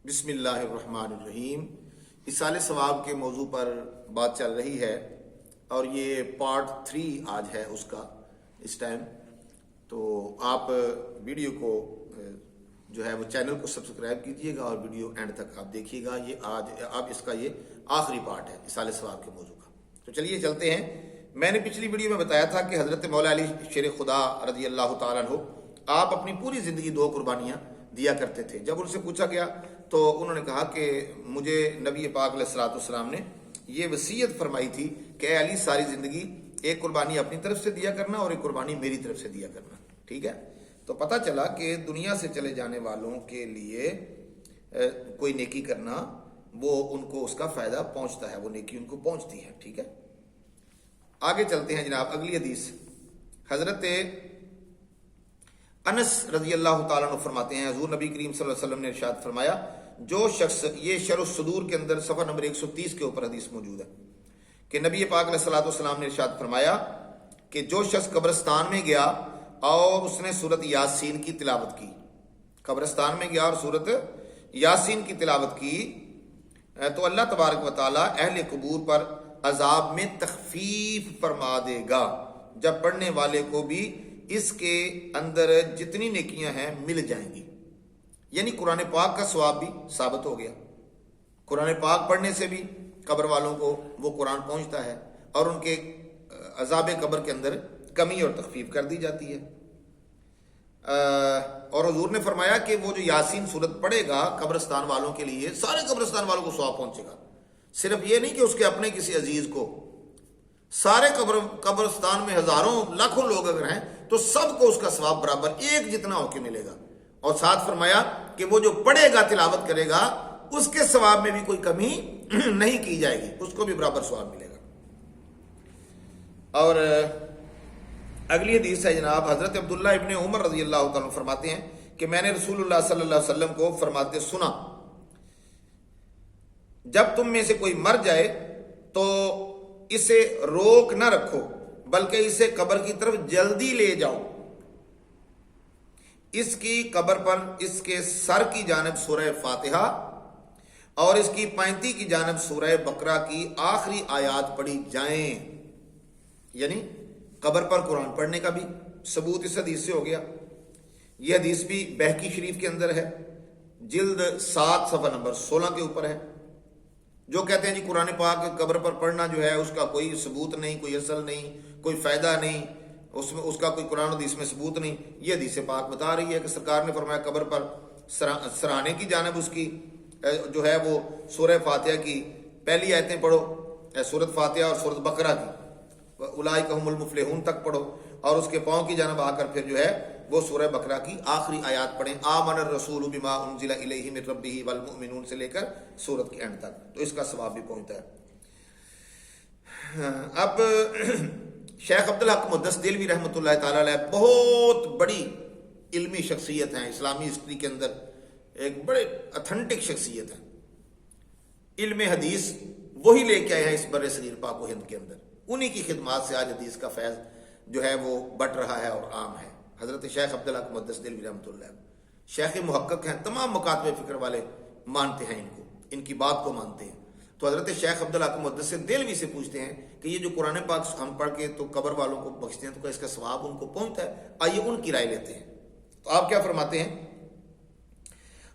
بسم اللہ الرحمن الرحیم۔ اصال ثواب کے موضوع پر بات چل رہی ہے اور یہ پارٹ 3 آج ہے اس کا اس ٹائم۔ تو آپ ویڈیو کو جو ہے وہ چینل کو سبسکرائب کیجئے گا اور ویڈیو اینڈ تک آپ دیکھیے گا۔ یہ آج اب اس کا یہ آخری پارٹ ہے اصال ثواب کے موضوع کا۔ تو چلیے چلتے ہیں۔ میں نے پچھلی ویڈیو میں بتایا تھا کہ حضرت مولا علی شیر خدا رضی اللہ تعالیٰ عنہ آپ اپنی پوری زندگی 2 قربانیاں دیا کرتے تھے۔ جب ان سے پوچھا گیا تو انہوں نے کہا کہ مجھے نبی پاک علیہ الصلوۃ والسلام نے یہ وصیت فرمائی تھی کہ اے علی ساری زندگی ایک قربانی اپنی طرف سے دیا کرنا اور ایک قربانی میری طرف سے دیا کرنا، ٹھیک ہے؟ تو پتہ چلا کہ دنیا سے چلے جانے والوں کے لیے کوئی نیکی کرنا وہ ان کو اس کا فائدہ پہنچتا ہے، وہ نیکی ان کو پہنچتی ہے، ٹھیک ہے؟ آگے چلتے ہیں جناب۔ اگلی حدیث حضرت انس رضی اللہ تعالیٰ عنہ فرماتے ہیں حضور نبی کریم صلی اللہ علیہ وسلم نے ارشاد فرمایا، جو شخص، یہ شرح الصدور کے اندر صفحہ نمبر 130 کے اوپر حدیث موجود ہے کہ نبی پاک علیہ الصلوۃ والسلام نے ارشاد فرمایا کہ جو شخص قبرستان میں گیا اور اس نے سورۃ یاسین کی تلاوت کی، قبرستان میں گیا اور سورۃ یاسین کی تلاوت کی، تو اللہ تبارک و تعالی اہل قبور پر عذاب میں تخفیف فرما دے گا، جب پڑھنے والے کو بھی اس کے اندر جتنی نیکیاں ہیں مل جائیں گی۔ یعنی قرآن پاک کا ثواب بھی ثابت ہو گیا، قرآن پاک پڑھنے سے بھی قبر والوں کو وہ قرآن پہنچتا ہے اور ان کے عذاب قبر کے اندر کمی اور تخفیف کر دی جاتی ہے۔ اور حضور نے فرمایا کہ وہ جو یاسین سورت پڑھے گا قبرستان والوں کے لیے، سارے قبرستان والوں کو ثواب پہنچے گا۔ صرف یہ نہیں کہ اس کے اپنے کسی عزیز کو، سارے قبرستان میں ہزاروں لاکھوں لوگ اگر ہیں تو سب کو اس کا ثواب برابر ایک جتنا ہو کے ملے گا۔ اور ساتھ فرمایا کہ وہ جو پڑھے گا، تلاوت کرے گا، اس کے ثواب میں بھی کوئی کمی نہیں کی جائے گی، اس کو بھی برابر ثواب ملے گا۔ اور اگلی حدیث ہے جناب حضرت عبداللہ ابن عمر رضی اللہ تعالیٰ فرماتے ہیں کہ میں نے رسول اللہ صلی اللہ علیہ وسلم کو فرماتے سنا، جب تم میں سے کوئی مر جائے تو اسے روک نہ رکھو بلکہ اسے قبر کی طرف جلدی لے جاؤ، اس کی قبر پر اس کے سر کی جانب سورہ فاتحہ اور اس کی پینتی کی جانب سورہ بقرہ کی آخری آیات پڑھی جائیں۔ یعنی قبر پر قرآن پڑھنے کا بھی ثبوت اس حدیث سے ہو گیا۔ یہ حدیث بھی بہقی شریف کے اندر ہے، جلد 7 صفحہ نمبر 16 کے اوپر ہے۔ جو کہتے ہیں جی قرآن پاک قبر پر پڑھنا جو ہے اس کا کوئی ثبوت نہیں، کوئی اصل نہیں، کوئی فائدہ نہیں، اس کا کوئی قرآن حدیث میں ثبوت نہیں، یہ حدیث پاک بتا رہی ہے کہ سرکار نے فرمایا قبر پر سرانے کی جانب اس کی جو ہے وہ سورہ فاتحہ کی پہلی آیتیں پڑھو، سورۃ فاتحہ اور سورۃ بقرہ کی اولئک هم المفلحون تک پڑھو، اور اس کے پاؤں کی جانب آ کر پھر جو ہے وہ سورہ بقرہ کی آخری آیات پڑھیں، آمن الرسول بما انزل الیہ من ربہ والمؤمنون سے لے کر سورت کے اینڈ تک، تو اس کا ثواب بھی پہنچتا ہے۔ اب شیخ عبدالحق محدث دہلوی رحمۃ اللہ تعالی علیہ بہت بڑی علمی شخصیت ہیں، اسلامی ہسٹری کے اندر ایک بڑے اتھینٹک شخصیت ہیں، علم حدیث وہی لے کے آئے ہیں اس بر صغیر پاک و ہند کے اندر، انہی کی خدمات سے آج حدیث کا فیض جو ہے وہ بٹ رہا ہے اور عام ہے۔ حضرت شیخ عبدالحق محدث دہلوی رحمۃ اللہ شیخ محقق ہیں، تمام مکاتب فکر والے مانتے ہیں ان کو، ان کی بات کو مانتے ہیں۔ تو حضرت شیخ عبدالحق محدث دہلوی سے پوچھتے ہیں کہ یہ جو قرآن پاک ہم پڑھ کے تو قبر والوں کو بخشتے ہیں تو کیا اس کا ثواب ان کو پہنچتا ہے؟ آئیے ان کی رائے لیتے ہیں۔ تو آپ کیا فرماتے ہیں؟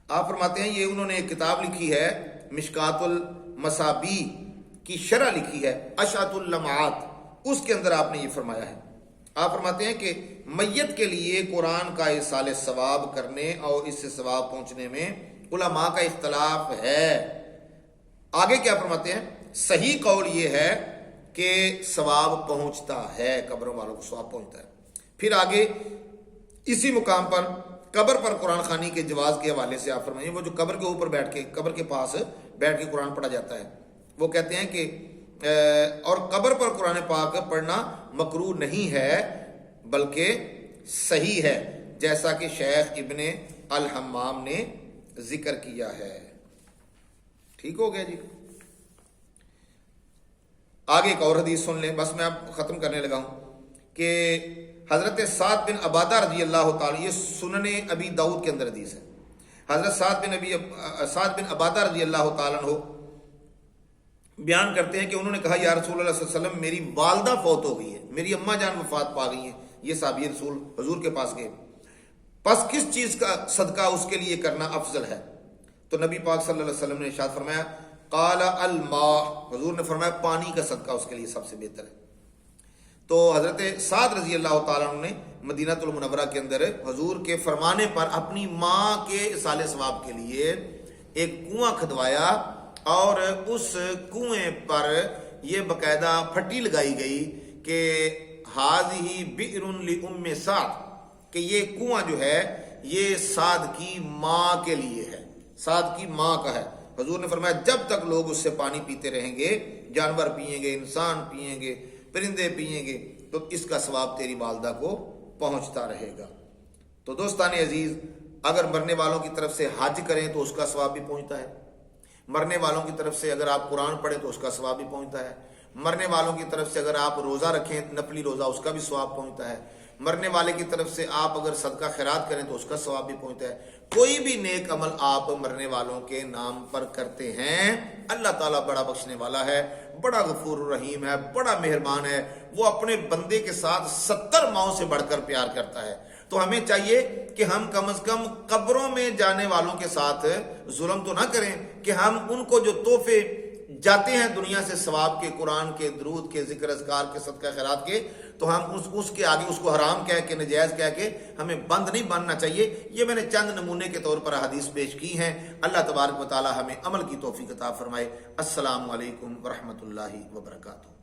آپ فرماتے ہیں یہ انہوں نے ایک کتاب لکھی ہے، مشکات المصابیح کی شرح لکھی ہے، اشعۃ اللمعات، اس کے اندر آپ نے یہ فرمایا ہے۔ آپ فرماتے ہیں کہ میت کے لیے قرآن کا ایصال ثواب کرنے اور اس سے ثواب پہنچنے میں علماء کا اختلاف ہے۔ آگے کیا فرماتے ہیں؟ صحیح قول یہ ہے کہ ثواب پہنچتا ہے، قبروں والوں کو ثواب پہنچتا ہے۔ پھر آگے اسی مقام پر قبر پر قرآن خوانی کے جواز کے حوالے سے آپ فرمائیں، وہ جو قبر کے اوپر بیٹھ کے، قبر کے پاس بیٹھ کے قرآن پڑھا جاتا ہے، وہ کہتے ہیں کہ اور قبر پر قرآن پاک پڑھنا مکروہ نہیں ہے بلکہ صحیح ہے، جیسا کہ شیخ ابن الحمام نے ذکر کیا ہے۔ ٹھیک ہو گیا جی۔ آگے ایک اور حدیث سن لیں، بس میں اب ختم کرنے لگا ہوں کہ حضرت سعد بن عبادہ رضی اللہ تعالی، یہ سنن ابی داؤد کے اندر حدیث ہے، حضرت سعد بن عبادہ رضی اللہ تعالیٰ عنہ بیان کرتے ہیں کہ انہوں نے کہا یا رسول اللہ صلی اللہ علیہ وسلم میری والدہ فوت ہو گئی ہے، میری اماں جان وفات پا گئی ہیں. یہ صحابی رسول حضور کے پاس گئے، پس کس چیز کا صدقہ اس کے لیے کرنا افضل ہے؟ تو نبی پاک صلی اللہ علیہ وسلم نے ارشاد فرمایا قال الماء، حضور نے فرمایا پانی کا صدقہ اس کے لیے سب سے بہتر ہے. تو حضرت سعد رضی اللہ تعالیٰ عنہ نے مدینہ المنورہ کے اندر حضور کے فرمانے پر اپنی ماں کے اصالہ ثواب کے لیے ایک کنواں کھدوایا، اور اس کنویں پر یہ باقاعدہ پھٹی لگائی گئی کہ ھذہ بئر لأم سعد، کہ یہ کنواں جو ہے یہ سعد کی ماں کے لیے ہے، سعد کی ماں کا ہے. حضور نے فرمایا جب تک لوگ اس سے پانی پیتے رہیں گے، جانور پئیں گے، انسان پئیں گے، پرندے پئیں گے، تو اس کا ثواب تیری والدہ کو پہنچتا رہے گا. تو دوستان عزیز، اگر مرنے والوں کی طرف سے حج کریں تو اس کا ثواب بھی پہنچتا ہے، مرنے والوں کی طرف سے اگر آپ قرآن پڑھیں تو اس کا ثواب بھی پہنچتا ہے، مرنے والوں کی طرف سے اگر آپ روزہ رکھیں نفلی روزہ اس کا بھی ثواب پہنچتا ہے، مرنے والے کی طرف سے آپ اگر صدقہ خیرات کریں تو اس کا ثواب بھی پہنچتا ہے. کوئی بھی نیک عمل آپ مرنے والوں کے نام پر کرتے ہیں، اللہ تعالیٰ بڑا بخشنے والا ہے، بڑا غفور الرحیم ہے، بڑا مہربان ہے. وہ اپنے بندے کے ساتھ 70 ماؤں سے بڑھ کر پیار کرتا ہے. تو ہمیں چاہیے کہ ہم کم از کم قبروں میں جانے والوں کے ساتھ ظلم تو نہ کریں، کہ ہم ان کو جو تحفے جاتے ہیں دنیا سے ثواب کے، قرآن کے، درود کے، ذکر اذکار کے، صدقہ خیرات کے، تو ہم اس کے آگے اس کو حرام کہہ کے، نجائز کہہ کے ہمیں بند نہیں باندھنا چاہیے. یہ میں نے چند نمونے کے طور پر حدیث پیش کی ہیں. اللہ تبارک و تعالی ہمیں عمل کی توفیق عطا فرمائے. السلام علیکم ورحمۃ اللہ وبرکاتہ.